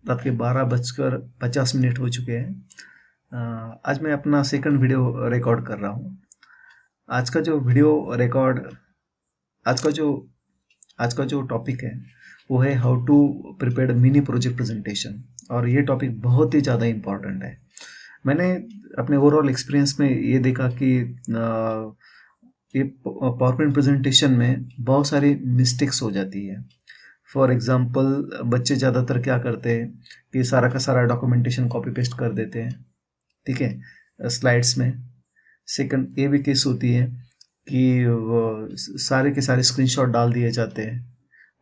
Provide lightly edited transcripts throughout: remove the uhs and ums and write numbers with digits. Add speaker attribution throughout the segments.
Speaker 1: रात के 12:50 हो चुके हैं। आज मैं अपना सेकंड वीडियो रिकॉर्ड कर रहा हूँ। आज का जो वीडियो रिकॉर्ड आज का जो आज का जो टॉपिक है वो है how to prepare mini project presentation, और ये टॉपिक बहुत ही ज़्यादा इम्पॉर्टेंट है। मैंने अपने ओवरऑल एक्सपीरियंस में ये देखा कि ये पावर पॉइंट प्रेजेंटेशन में बहुत सारी मिस्टेक्स हो जाती है। फॉर एग्जांपल, बच्चे ज़्यादातर क्या करते हैं कि सारा का सारा डॉक्यूमेंटेशन कॉपी पेस्ट कर देते हैं, ठीक है, स्लाइड्स में। सेकंड ये भी केस होती है कि सारे के सारे स्क्रीनशॉट डाल दिए जाते हैं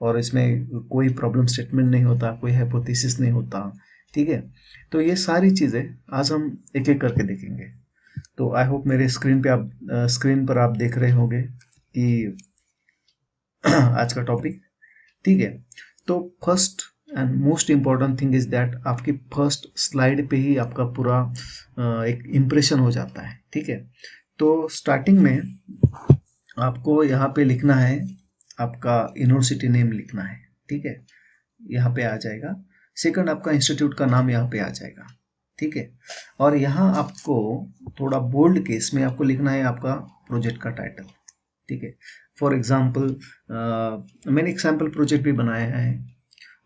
Speaker 1: और इसमें कोई प्रॉब्लम स्टेटमेंट नहीं होता, कोई हाइपोथेसिस नहीं होता, ठीक है। तो ये सारी चीज़ें आज हम एक एक करके देखेंगे। तो आई होप मेरे स्क्रीन पर आप देख रहे होंगे कि आज का टॉपिक, ठीक है। तो first and most important thing is that आपकी फर्स्ट स्लाइड पे ही आपका पूरा एक इम्प्रेशन हो जाता है, ठीक है। तो स्टार्टिंग में आपको यहाँ पे लिखना है, आपका यूनिवर्सिटी नेम लिखना है, ठीक है, यहाँ पे आ जाएगा। सेकंड, आपका इंस्टीट्यूट का नाम यहाँ पे आ जाएगा, ठीक है। और यहाँ आपको थोड़ा बोल्ड केस में आपको लिखना है आपका प्रोजेक्ट का टाइटल, ठीक है। फॉर एग्जांपल, मैंने एक सैम्पल प्रोजेक्ट भी बनाया है,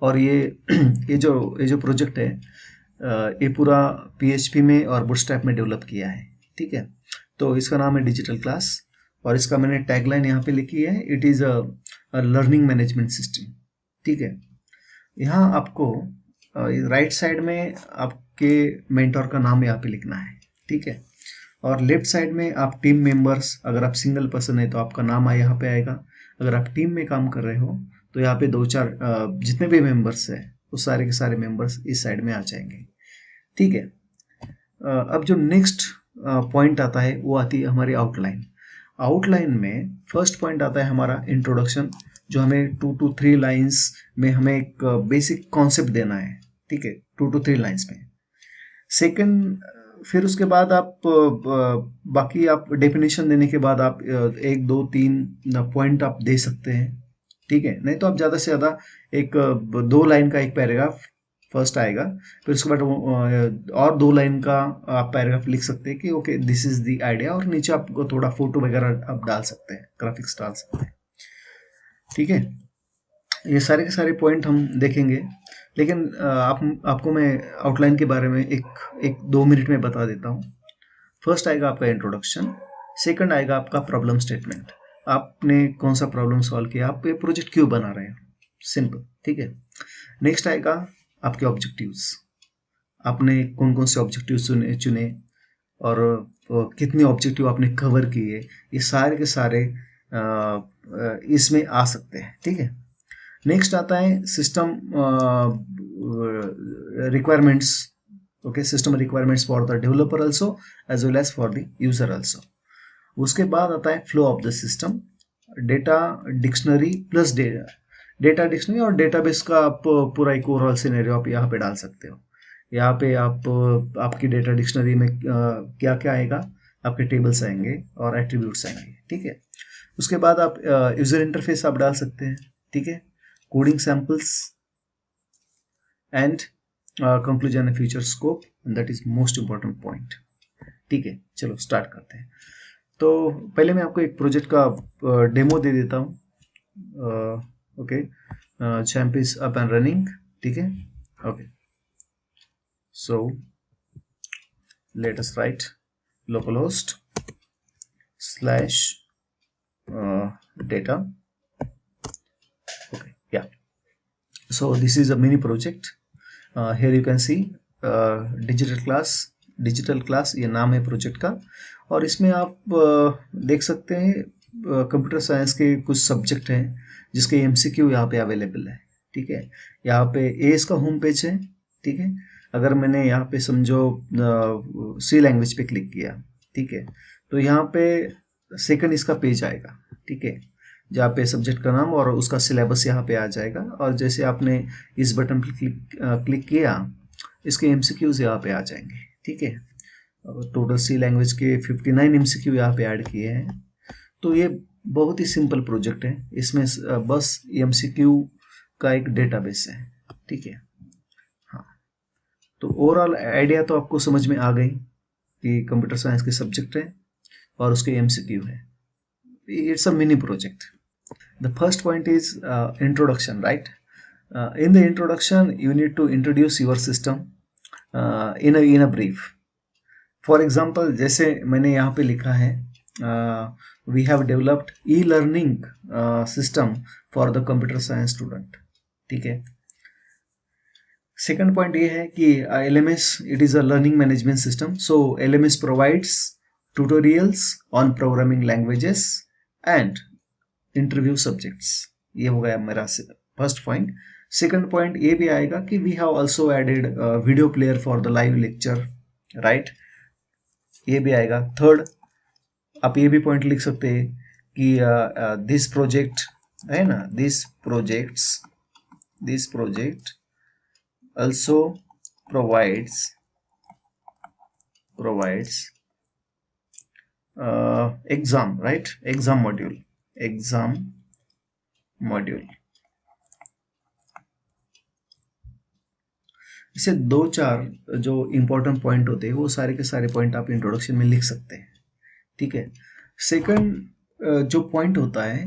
Speaker 1: और ये जो प्रोजेक्ट है ये पूरा PHP में और बूटस्ट्रैप में डेवलप किया है, ठीक है। तो इसका नाम है डिजिटल क्लास, और इसका मैंने टैगलाइन यहाँ पे लिखी है, it is a learning management system, ठीक है। यहाँ आपको राइट साइड में आपके मेंटोर का नाम यहाँ पे लिखना है, ठीक है। और लेफ्ट साइड में आप टीम मेंबर्स, अगर आप सिंगल पर्सन है तो आपका नाम यहाँ पे आएगा। अगर आप टीम में काम कर रहे हो तो यहाँ पे 2-4 जितने भी मेंबर्स है वो सारे के सारे मेंबर्स इस साइड में आ जाएंगे, ठीक है। अब जो नेक्स्ट पॉइंट आता है वो आती है हमारी आउटलाइन। आउटलाइन में फर्स्ट पॉइंट आता है हमारा इंट्रोडक्शन, जो हमें 2 to 3 लाइंस में हमें एक बेसिक कॉन्सेप्ट देना है, ठीक है, 2 to 3 लाइंस में। सेकंड, फिर उसके बाद आप बाकी आप डेफिनेशन देने के बाद आप 1-2-3 पॉइंट आप दे सकते हैं, ठीक है। नहीं तो आप ज़्यादा से ज़्यादा एक 2 लाइन का एक पैराग्राफ फर्स्ट आएगा, फिर उसके बाद और 2 लाइन का आप पैराग्राफ लिख सकते हैं कि okay this is the idea, और नीचे आपको थोड़ा फोटो वगैरह आप डाल सकते हैं, ग्राफिक्स डाल सकते हैं, ठीक है। ये सारे के सारे पॉइंट हम देखेंगे, लेकिन आपको मैं आउटलाइन के बारे में एक 2 मिनट में बता देता हूँ। फर्स्ट आएगा आपका इंट्रोडक्शन, सेकंड आएगा आपका प्रॉब्लम स्टेटमेंट, आपने कौन सा प्रॉब्लम सॉल्व किया, आप ये प्रोजेक्ट क्यों बना रहे हैं, सिंपल, ठीक है। नेक्स्ट आएगा आपके ऑब्जेक्टिव्स, आपने कौन कौन से ऑब्जेक्टिव चुने और कितने ऑब्जेक्टिव आपने कवर किए, ये सारे के सारे इसमें आ सकते हैं, ठीक है। नेक्स्ट आता है system requirements, okay, system requirements for the developer also as well as for the user also. उसके बाद आता है flow of the system, data dictionary plus data dictionary और डेटाबेस का आप पूरा एक ओवरऑल सिनेरियो आप यहाँ पे डाल सकते हो। यहाँ पे आप आपकी डेटा डिक्शनरी में क्या क्या आएगा, आपके टेबल्स आएंगे और एट्रीब्यूट्स आएंगे, ठीक है। उसके बाद आप यूजर इंटरफेस आप डाल सकते हैं, ठीक है, coding samples and conclusion and future scope, that is most important point, ठीक है। चलो स्टार्ट करते हैं। तो पहले मैं आपको एक प्रोजेक्ट का डेमो दे देता हूँ। Okay, champ is up and running, ठीक है। Okay, so let us write localhost slash data. Okay, yeah, so this is a mini project. Here you can see digital class ये नाम है प्रोजेक्ट का, और इसमें आप देख सकते हैं कंप्यूटर साइंस के कुछ सब्जेक्ट हैं जिसके MCQ यहाँ पे अवेलेबल है, ठीक है। यहाँ पे इसका होम पेज है, ठीक है। अगर मैंने यहाँ पे समझो C लैंग्वेज पे क्लिक किया, ठीक है, तो यहाँ पे सेकंड इसका पेज आएगा, ठीक है, जहाँ पे सब्जेक्ट का नाम और उसका सिलेबस यहाँ पे आ जाएगा। और जैसे आपने इस बटन पर क्लिक किया, इसके MCQs यहाँ पे आ जाएंगे, ठीक है। टोटल C लैंग्वेज के 59 MCQ यहाँ पे ऐड किए हैं। तो ये बहुत ही सिंपल प्रोजेक्ट है, इसमें बस MCQ का एक डेटाबेस है, ठीक है। हाँ, तो ओवरऑल आइडिया तो आपको समझ में आ गई कि कंप्यूटर साइंस के सब्जेक्ट है और उसके एमसीक्यू है. It's a mini project. The first point is introduction, right? In the introduction, you need to introduce your system in a brief. For example, जैसे मैंने यहाँ पे लिखा है, we have developed e-learning system for the computer science student. ठीक है. Second point ये है कि LMS it is a learning management system. So LMS provides tutorials on programming languages and interview subjects. ये हो गया मेरा फर्स्ट पॉइंट. सेकंड पॉइंट ये भी आएगा कि we have also added video player for the live lecture, right. ये भी आएगा. थर्ड, आप ये भी पॉइंट लिख सकते हैं कि दिस प्रोजेक्ट है ना, this project also provides exam, right? exam module. इसे 2-4 जो इंपॉर्टेंट पॉइंट होते हैं वो सारे के सारे पॉइंट आप इंट्रोडक्शन में लिख सकते हैं. ठीक है. सेकंड जो पॉइंट होता है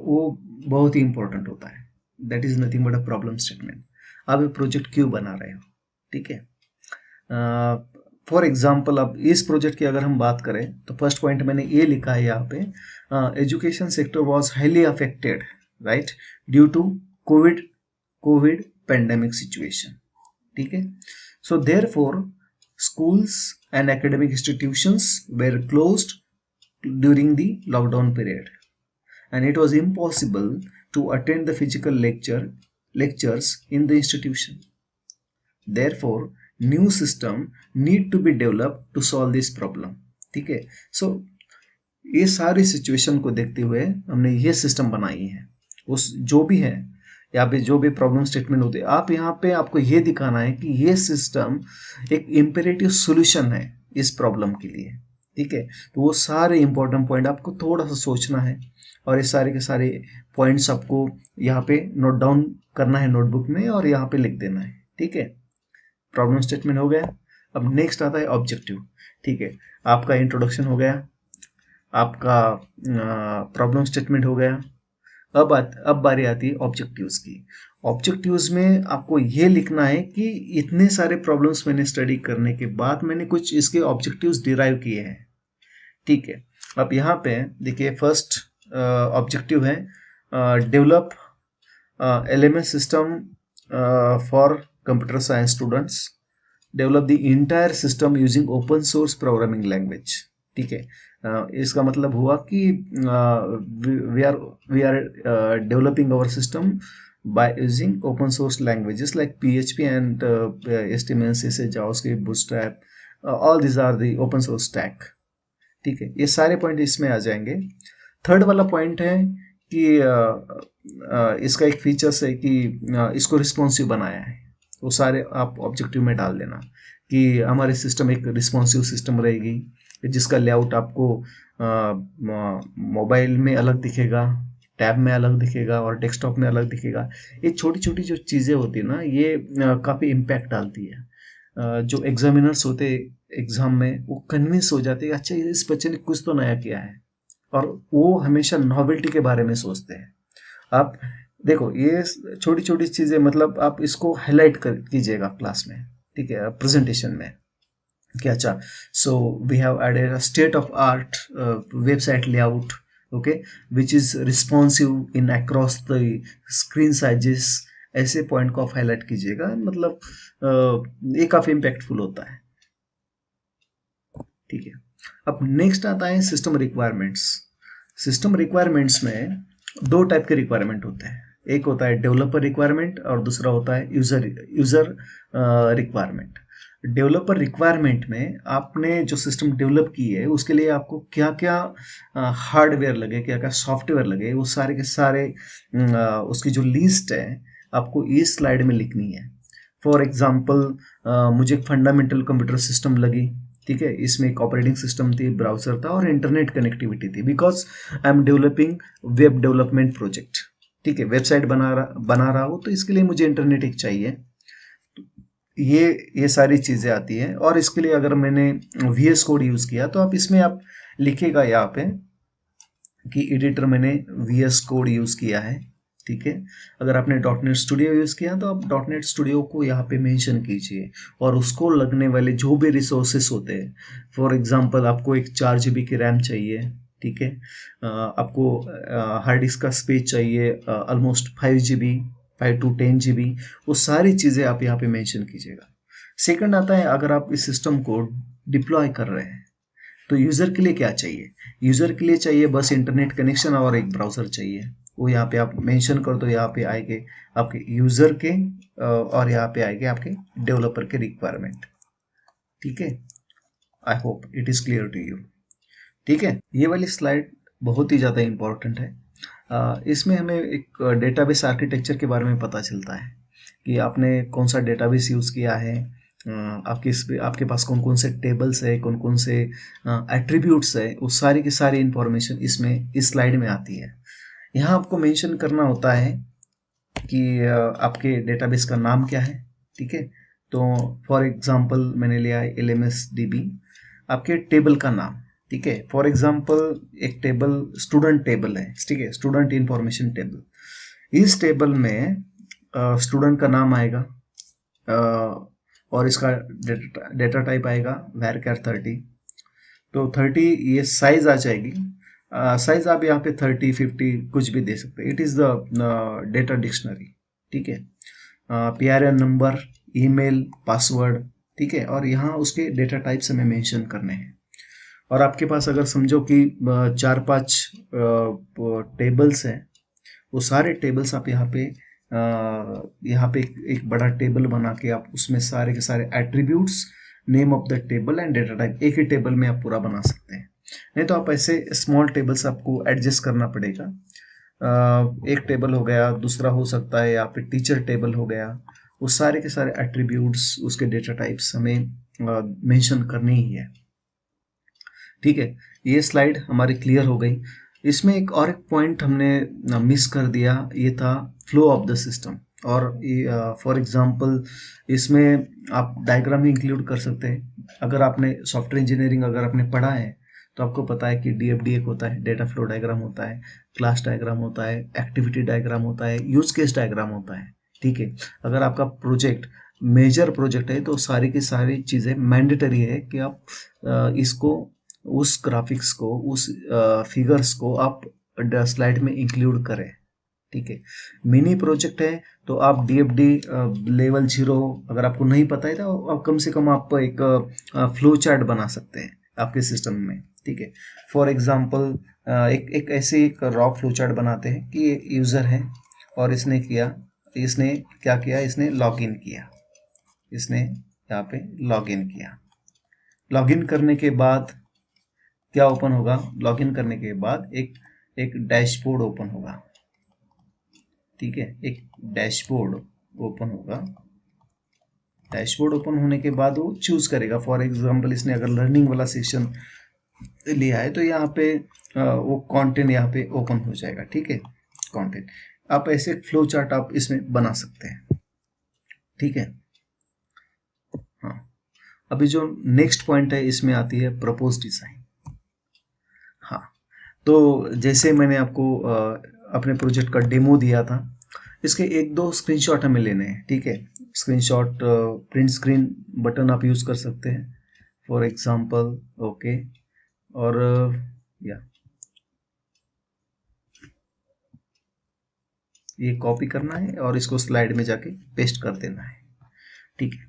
Speaker 1: वो बहुत ही इंपॉर्टेंट होता है. That is nothing but a problem statement. आप एक प्रोजेक्ट क्यों बना रहे हो. ठीक है. फॉर एग्जाम्पल अब इस प्रोजेक्ट की अगर हम बात करें तो फर्स्ट पॉइंट मैंने ये लिखा है यहाँ पे, education sector was highly affected, right, due to COVID pandemic situation. ठीक है. So therefore schools and academic institutions were closed during the lockdown period and it was impossible to attend the physical lectures in the institution. Therefore new system need to be developed to solve this problem. ठीक है. सो ये सारी situation को देखते हुए हमने ये system बनाई है. उस जो भी है यहाँ पे जो भी प्रॉब्लम स्टेटमेंट होते हैं, आप यहाँ पे आपको ये दिखाना है कि ये सिस्टम एक इम्पेरेटिव सॉल्यूशन है इस प्रॉब्लम के लिए. ठीक है. तो वो सारे इंपॉर्टेंट पॉइंट आपको थोड़ा सा सोचना है और ये सारे के सारे पॉइंट्स आपको यहाँ पे नोट डाउन करना है नोटबुक में और यहाँ पे लिख देना है. ठीक है. प्रॉब्लम स्टेटमेंट हो गया. अब नेक्स्ट आता है ऑब्जेक्टिव. ठीक है. आपका इंट्रोडक्शन हो गया, आपका प्रॉब्लम स्टेटमेंट हो गया. अब बारी आती है ऑब्जेक्टिव्स की. ऑब्जेक्टिव्स में आपको ये लिखना है कि इतने सारे प्रॉब्लम्स मैंने स्टडी करने के बाद मैंने कुछ इसके ऑब्जेक्टिव्स डिराइव किए हैं. ठीक है. अब यहाँ पे देखिए फर्स्ट ऑब्जेक्टिव है develop LMS system for computer science students, develop the entire system using open source programming language. ठीक है. इसका मतलब हुआ कि we are developing our system by using open source languages like PHP and HTML, CSS, JavaScript, Bootstrap. All these are the open source stack. ठीक है. ये सारे पॉइंट इसमें आ जाएंगे. थर्ड वाला पॉइंट है कि इसका एक फीचर्स है कि इसको रिस्पॉन्सिव बनाया है. वो सारे आप ऑब्जेक्टिव में डाल देना कि हमारी सिस्टम एक रिस्पॉन्सिव सिस्टम रहेगी जिसका लेआउट आपको मोबाइल में अलग दिखेगा, टैब में अलग दिखेगा और डेस्कटॉप में अलग दिखेगा. ये छोटी छोटी जो चीज़ें होती है ना, ये काफ़ी इम्पैक्ट डालती है. जो एग्जामिनर्स होते एग्जाम में वो कन्विंस हो जाते हैं अच्छा इस बच्चे ने कुछ तो नया किया है, और वो हमेशा नॉवेल्टी के बारे में सोचते हैं. आप देखो ये छोटी छोटी चीज़ें मतलब आप इसको हाईलाइट कीजिएगा क्लास में. ठीक है. प्रेजेंटेशन में कि अच्छा so we have added a state of art website layout, okay, which is responsive in across the screen sizes. ऐसे पॉइंट को आप हाईलाइट कीजिएगा. मतलब ये काफ़ी इम्पैक्टफुल होता है. ठीक है. अब नेक्स्ट आता है सिस्टम रिक्वायरमेंट्स. सिस्टम रिक्वायरमेंट्स में दो टाइप के रिक्वायरमेंट होते हैं. एक होता है डेवलपर रिक्वायरमेंट और दूसरा होता है यूजर रिक्वायरमेंट. डेवलपर रिक्वायरमेंट में आपने जो सिस्टम डेवलप की है उसके लिए आपको क्या क्या हार्डवेयर लगे, क्या क्या सॉफ्टवेयर लगे, वो सारे के सारे उसकी जो लिस्ट है आपको इस स्लाइड में लिखनी है. फॉर एग्जांपल मुझे एक फंडामेंटल कंप्यूटर सिस्टम लगी. ठीक है. इसमें एक ऑपरेटिंग सिस्टम थी, ब्राउजर था और इंटरनेट कनेक्टिविटी थी, because I am developing web development project. ठीक है. वेबसाइट बना रहा हूँ तो इसके लिए मुझे इंटरनेट एक चाहिए. ये सारी चीज़ें आती हैं। और इसके लिए अगर मैंने VS कोड यूज़ किया तो आप इसमें आप लिखेगा यहाँ पे कि एडिटर मैंने VS कोड यूज़ किया है, ठीक है। अगर आपने डॉट नेट स्टूडियो यूज़ किया तो आप डॉट नेट स्टूडियो को यहाँ पे मेंशन कीजिए और उसको लगने वाले जो भी रिसोर्सेस होते हैं, फॉर एग्जांपल आपको एक 4 GB की रैम चाहिए, ठीक है। आपको हार्ड डिस्क का स्पेस चाहिए ऑलमोस्ट 5 GB, 5 to 10 GB, वो सारी चीज़ें आप यहाँ पे मेंशन कीजिएगा। सेकंड आता है, अगर आप इस सिस्टम को डिप्लॉय कर रहे हैं तो यूज़र के लिए क्या चाहिए। यूज़र के लिए चाहिए बस इंटरनेट कनेक्शन और एक ब्राउज़र चाहिए। वो यहाँ पे आप मेंशन कर दो, यहाँ पे आएंगे आपके यूज़र के और यहाँ पे आएंगे आपके डेवलपर के रिक्वायरमेंट, ठीक है। I hope it is clear to you, ठीक है। ये वाली स्लाइड बहुत ही ज़्यादा इम्पोर्टेंट है। इसमें हमें एक डेटाबेस आर्किटेक्चर के बारे में पता चलता है कि आपने कौन सा डेटाबेस यूज़ किया है, आपके पास कौन कौन से टेबल्स है, कौन कौन से एट्रीब्यूट्स है, वो सारी की सारी इंफॉर्मेशन इसमें इस स्लाइड में आती है। यहाँ आपको मेंशन करना होता है कि आपके डेटाबेस का नाम क्या है, ठीक है। तो फॉर एग्जांपल मैंने लिया है LMSDB, आपके टेबल का नाम, ठीक है। फॉर एग्जांपल एक टेबल स्टूडेंट टेबल है, ठीक है, स्टूडेंट इंफॉर्मेशन टेबल। इस टेबल में स्टूडेंट का नाम आएगा और इसका डेटा टाइप आएगा var 30। तो 30 ये साइज आ जाएगी। साइज आप यहाँ पे 30, 50 कुछ भी दे सकते हैं। It is the data dictionary, ठीक है। PRN नंबर, ईमेल, पासवर्ड, ठीक है। और यहाँ उसके डेटा टाइप्स हमें मेंशन करने हैं। और आपके पास अगर समझो कि 4-5 टेबल्स हैं, वो सारे टेबल्स आप यहाँ पे एक बड़ा टेबल बना के आप उसमें सारे के सारे attributes, name of the table and data type एक ही टेबल में आप पूरा बना सकते हैं। नहीं तो आप ऐसे स्मॉल टेबल्स आपको एडजस्ट करना पड़ेगा। एक टेबल हो गया, दूसरा हो सकता है यहाँ पे टीचर टेबल हो गया, वो सारे के सारे एट्रीब्यूट्स, उसके डेटा टाइप्स हमें मेंशन करनी ही है, ठीक है। ये स्लाइड हमारी क्लियर हो गई। इसमें एक और एक पॉइंट हमने मिस कर दिया, ये था फ्लो ऑफ द सिस्टम। और फॉर एग्जांपल इसमें आप डायग्राम भी इंक्लूड कर सकते हैं। अगर आपने सॉफ्टवेयर इंजीनियरिंग अगर आपने पढ़ा है तो आपको पता है कि DFD एक होता है, डेटा फ्लो डायग्राम होता है, क्लास डायग्राम होता है, एक्टिविटी डायग्राम होता है, यूज केस डायग्राम होता है, ठीक है। अगर आपका प्रोजेक्ट मेजर प्रोजेक्ट है तो सारी की सारी चीज़ें मैंडेटरी है कि आप इसको, उस ग्राफिक्स को, उस फिगर्स को आप स्लाइड में इंक्लूड करें, ठीक है। मिनी प्रोजेक्ट है तो आप DFD लेवल 0 अगर आपको नहीं पता है तो आप कम से कम आप एक फ्लो चार्ट बना सकते हैं आपके सिस्टम में, ठीक है। फॉर एग्जांपल एक ऐसे एक रॉ फ्लो चार्ट बनाते हैं कि यूज़र है और इसने क्या किया, इसने लॉगिन किया, इसने यहाँ पे लॉगिन किया। लॉगिन करने के बाद क्या ओपन होगा, लॉगिन करने के बाद एक डैशबोर्ड ओपन होगा, ठीक है। एक डैशबोर्ड ओपन होगा। डैशबोर्ड ओपन होने के बाद वो चूज करेगा, फॉर एग्जांपल इसने अगर लर्निंग वाला सेक्शन लिया है तो यहाँ पे वो कंटेंट यहाँ पे ओपन हो जाएगा, ठीक है। कंटेंट आप ऐसे फ्लो चार्ट आप इसमें बना सकते हैं, ठीक है। हाँ, अभी जो नेक्स्ट पॉइंट है इसमें आती है प्रपोज डिजाइन। हाँ, तो जैसे मैंने आपको अपने प्रोजेक्ट का डेमो दिया था, इसके 1-2 स्क्रीनशॉट हमें लेने हैं, ठीक है। स्क्रीनशॉट प्रिंट स्क्रीन बटन आप यूज़ कर सकते हैं, फॉर एग्जांपल, ओके। और या ये कॉपी करना है और इसको स्लाइड में जाके पेस्ट कर देना है, ठीक है।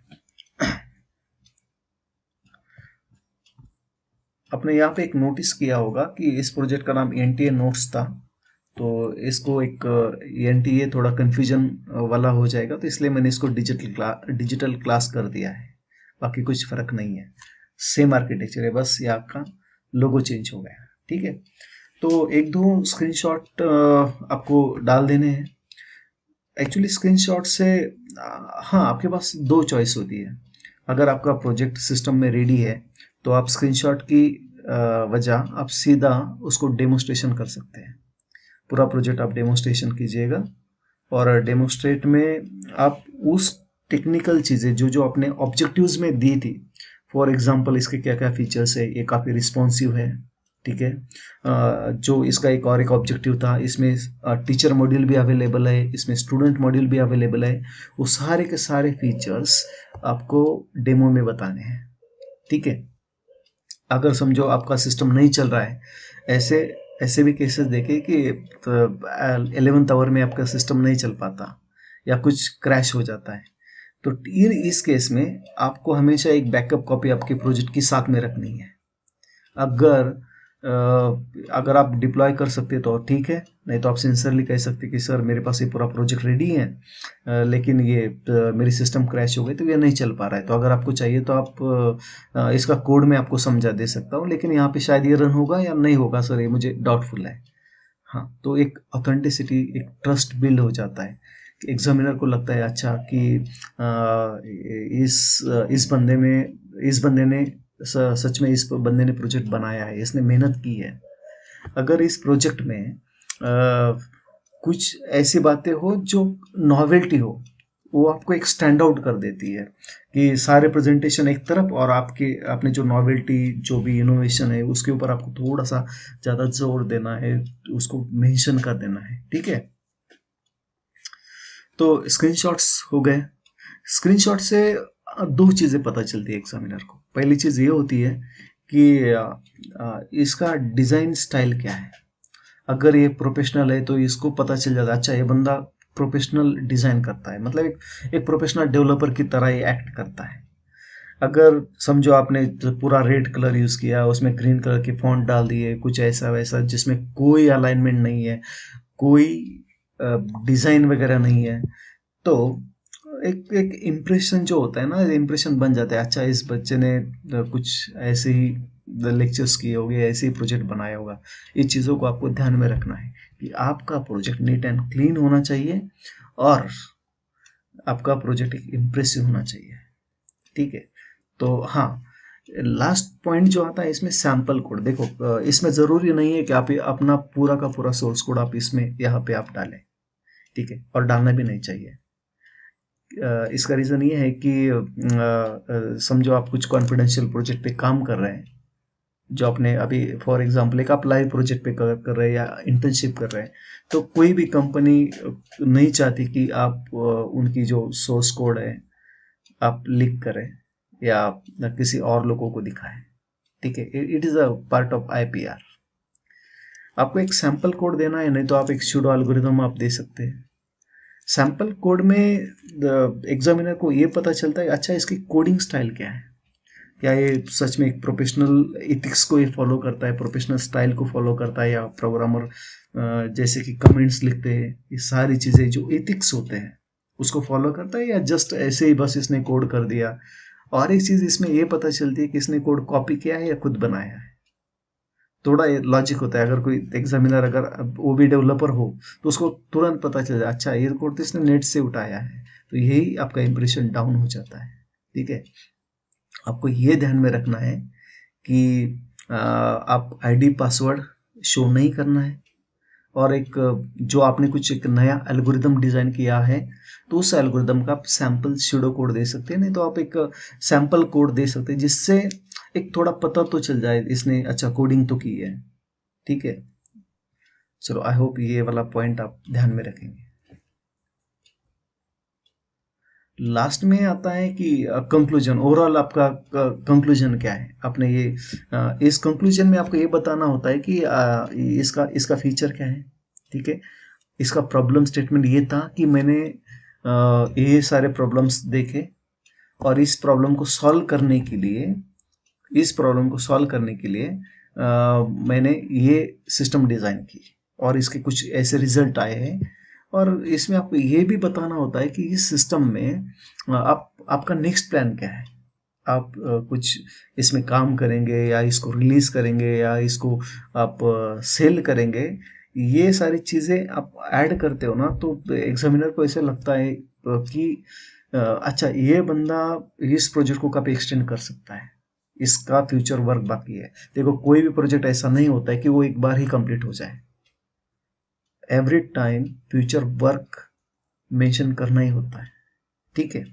Speaker 1: आपने यहाँ पे एक नोटिस किया होगा कि इस प्रोजेक्ट का नाम NTA नोट्स था, तो इसको एक NTA थोड़ा कन्फ्यूजन वाला हो जाएगा, तो इसलिए मैंने इसको डिजिटल क्लास कर दिया है। बाकी कुछ फर्क नहीं है, सेम आर्किटेक्चर है, बस यहाँ का लोगो चेंज हो गया, ठीक है। तो 1-2 स्क्रीनशॉट आपको डाल देने हैं। एक्चुअली स्क्रीनशॉट से हाँ, आपके पास 2 चॉइस होती है। अगर आपका प्रोजेक्ट सिस्टम में रेडी है तो आप स्क्रीनशॉट की वजह आप सीधा उसको डेमोस्ट्रेशन कर सकते हैं। पूरा प्रोजेक्ट आप डेमोस्ट्रेशन कीजिएगा और डेमोस्ट्रेट में आप उस टेक्निकल चीज़ें जो जो आपने ऑब्जेक्टिव्स में दी थी, फॉर एग्जांपल इसके क्या क्या फीचर्स है, ये काफ़ी रिस्पॉन्सिव है, ठीक है। जो इसका एक ऑब्जेक्टिव था, इसमें टीचर मॉड्यूल भी अवेलेबल है, इसमें स्टूडेंट मॉड्यूल भी अवेलेबल है। वो सारे के सारे फीचर्स आपको डेमो में बताने हैं, ठीक है। अगर समझो आपका सिस्टम नहीं चल रहा है, ऐसे ऐसे भी केसेस देखे कि 11th आवर में आपका सिस्टम नहीं चल पाता या कुछ क्रैश हो जाता है, तो इस केस में आपको हमेशा एक बैकअप कॉपी आपके प्रोजेक्ट की साथ में रखनी है। अगर अगर आप डिप्लॉय कर सकते तो ठीक है, नहीं तो आप सिंसियरली कह सकते कि सर मेरे पास ये पूरा प्रोजेक्ट रेडी है, लेकिन ये मेरी सिस्टम क्रैश हो गई तो ये नहीं चल पा रहा है। तो अगर आपको चाहिए तो आप इसका कोड में आपको समझा दे सकता हूँ, लेकिन यहाँ पे शायद ये रन होगा या नहीं होगा सर, ये मुझे डाउटफुल है। हाँ, तो एक ऑथेंटिसिटी, एक ट्रस्ट बिल्ड हो जाता है। एग्जामिनर को लगता है अच्छा कि इस बंदे ने सच में इस बंदे ने प्रोजेक्ट बनाया है, इसने मेहनत की है। अगर इस प्रोजेक्ट में कुछ ऐसी बातें हो जो नॉवेल्टी हो, वो आपको एक स्टैंड आउट कर देती है कि सारे प्रेजेंटेशन एक तरफ और आपने जो नॉवेल्टी, जो भी इनोवेशन है, उसके ऊपर आपको थोड़ा सा ज़्यादा जोर देना है, उसको मेंशन कर देना है, ठीक है। तो स्क्रीनशॉट्स हो गए। स्क्रीनशॉट से दो चीज़ें पता चलती है एग्जामिनर को। पहली चीज़ ये होती है कि इसका डिज़ाइन स्टाइल क्या है। अगर ये प्रोफेशनल है तो इसको पता चल जाता है, अच्छा ये बंदा प्रोफेशनल डिज़ाइन करता है, मतलब एक प्रोफेशनल डेवलपर की तरह ये एक्ट करता है। अगर समझो आपने पूरा रेड कलर यूज़ किया, उसमें ग्रीन कलर के फॉन्ट डाल दिए, कुछ ऐसा वैसा जिसमें कोई अलाइनमेंट नहीं है, कोई डिज़ाइन वगैरह नहीं है, तो एक एक इम्प्रेशन जो होता है ना, इम्प्रेशन बन जाता है, अच्छा इस बच्चे ने कुछ ऐसे ही लेक्चर्स किए होंगे, ऐसे ही प्रोजेक्ट बनाया होगा। ये चीज़ों को आपको ध्यान में रखना है कि आपका प्रोजेक्ट नीट एंड क्लीन होना चाहिए और आपका प्रोजेक्ट एक इम्प्रेसिव होना चाहिए, ठीक है। तो हाँ, लास्ट पॉइंट जो आता है इसमें सैंपल कोड। देखो, इसमें ज़रूरी नहीं है कि आप अपना पूरा का पूरा सोर्स कोड आप इसमें यहाँ पे आप डालें, ठीक है, और डालना भी नहीं चाहिए। इसका रीज़न ये है कि समझो आप कुछ कॉन्फिडेंशियल प्रोजेक्ट पे काम कर रहे हैं, जो आपने अभी फॉर एग्जांपल एक आप लाइव प्रोजेक्ट पे कर रहे हैं या इंटर्नशिप कर रहे हैं, तो कोई भी कंपनी नहीं चाहती कि आप उनकी जो सोर्स कोड है आप लीक करें या किसी और लोगों को दिखाएं, ठीक है। It is a part of IPR। आपको एक सैंपल कोड देना है, नहीं तो आप एक सूडो एल्गोरिथम आप दे सकते हैं। सैंपल कोड में एग्जामिनर को ये पता चलता है अच्छा इसकी कोडिंग स्टाइल क्या है, क्या ये सच में एक प्रोफेशनल एथिक्स को ये फॉलो करता है, प्रोफेशनल स्टाइल को फॉलो करता है, या प्रोग्रामर जैसे कि कमेंट्स लिखते हैं, ये सारी चीज़ें जो एथिक्स होते हैं उसको फॉलो करता है, या जस्ट ऐसे ही बस इसने कोड कर दिया। और एक चीज़ इसमें ये पता चलती है कि इसने कोड कॉपी किया है या खुद बनाया है। थोड़ा लॉजिक होता है, अगर कोई एग्जामिनर अगर वो भी डेवलपर हो तो उसको तुरंत पता चल जाए अच्छा ये कोड तो इसने नेट से उठाया है, तो यही आपका इंप्रेशन डाउन हो जाता है, ठीक है। आपको ये ध्यान में रखना है कि आप आईडी पासवर्ड शो नहीं करना है, और एक जो आपने कुछ एक नया एल्गोरिदम डिज़ाइन किया है तो उस एल्गोरिदम का आप सैम्पल सूडो कोड दे सकते हैं, नहीं तो आप एक सैम्पल कोड दे सकते हैं, जिससे एक थोड़ा पता तो चल जाए इसने अच्छा कोडिंग तो की है, ठीक है। चलो, आई होप ये वाला पॉइंट आप ध्यान में रखेंगे। लास्ट में आता है कि कंक्लूजन, ओवरऑल आपका कंक्लूजन क्या है। आपने ये इस कंक्लूजन में आपको ये बताना होता है कि इसका इसका फीचर क्या है, ठीक है। इसका प्रॉब्लम स्टेटमेंट ये था कि मैंने ये सारे प्रॉब्लम्स देखे और इस प्रॉब्लम को सॉल्व करने के लिए मैंने ये सिस्टम डिज़ाइन की और इसके कुछ ऐसे रिजल्ट आए हैं। और इसमें आपको ये भी बताना होता है कि इस सिस्टम में आपका नेक्स्ट प्लान क्या है। आप कुछ इसमें काम करेंगे या इसको रिलीज करेंगे या इसको आप सेल करेंगे, ये सारी चीज़ें आप ऐड करते हो ना, तो एग्जामिनर को ऐसे लगता है कि अच्छा ये बंदा इस प्रोजेक्ट को कब एक्सटेंड कर सकता है, इसका फ्यूचर वर्क बाकी है। देखो, कोई भी प्रोजेक्ट ऐसा नहीं होता है कि वो एक बार ही कंप्लीट हो जाए। Every time future work mention करना ही होता है, ठीक है।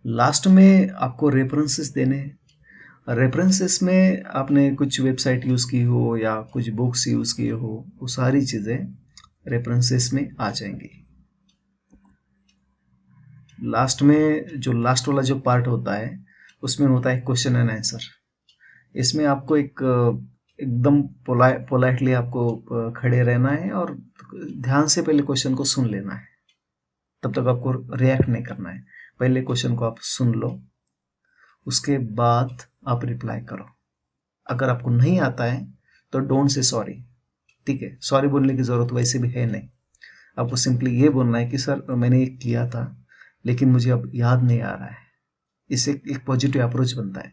Speaker 1: लास्ट में आपको रेफरेंसेस देने हैं। रेफरेंसेस में आपने कुछ वेबसाइट यूज़ की हो या कुछ बुक्स यूज़ किए हो, वो सारी चीज़ें रेफरेंसेस में आ जाएंगी। लास्ट में जो लास्ट वाला जो पार्ट होता है उसमें होता है क्वेश्चन एंड आंसर। इसमें आपको एकदम पोलाइटली आपको खड़े रहना है और ध्यान से पहले क्वेश्चन को सुन लेना है। तब तक आपको रिएक्ट नहीं करना है। पहले क्वेश्चन को आप सुन लो, उसके बाद आप रिप्लाई करो। अगर आपको नहीं आता है तो डोंट से सॉरी, ठीक है। सॉरी बोलने की ज़रूरत वैसे भी है नहीं। आपको सिंपली ये बोलना है कि सर मैंने ये किया था लेकिन मुझे अब याद नहीं आ रहा है। इससे एक पॉजिटिव अप्रोच बनता है।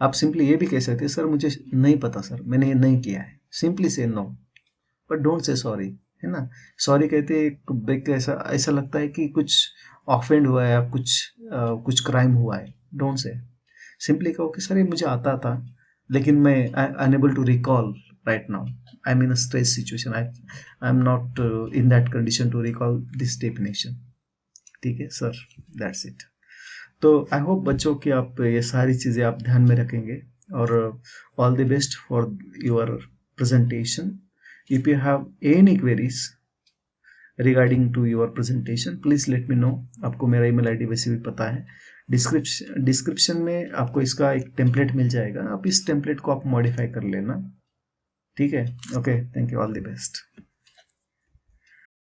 Speaker 1: आप सिंपली ये भी कह सकते हैं, सर मुझे नहीं पता सर, मैंने ये नहीं किया है। Simply say no, but don't say sorry, है ना। सॉरी कहते एक ऐसा ऐसा लगता है कि कुछ ऑफेंड हुआ है या कुछ क्राइम हुआ है। डोंट से, सिंपली कहो कि सर ये मुझे आता था लेकिन मैं unable to recall right now, I am in a stress situation, I am not in that condition to recall this definition. ठीक है सर, दैट्स इट। तो आई होप बच्चों कि आप ये सारी चीज़ें आप ध्यान में रखेंगे। और all the best for your presentation. If you have any queries regarding to your presentation please let me know. आपको मेरा ईमेल आईडी वैसे भी पता है। डिस्क्रिप्शन में आपको इसका एक टेम्पलेट मिल जाएगा, आप इस टेम्पलेट को आप मॉडिफाई कर लेना। ठीक है, okay, thank you, all the best.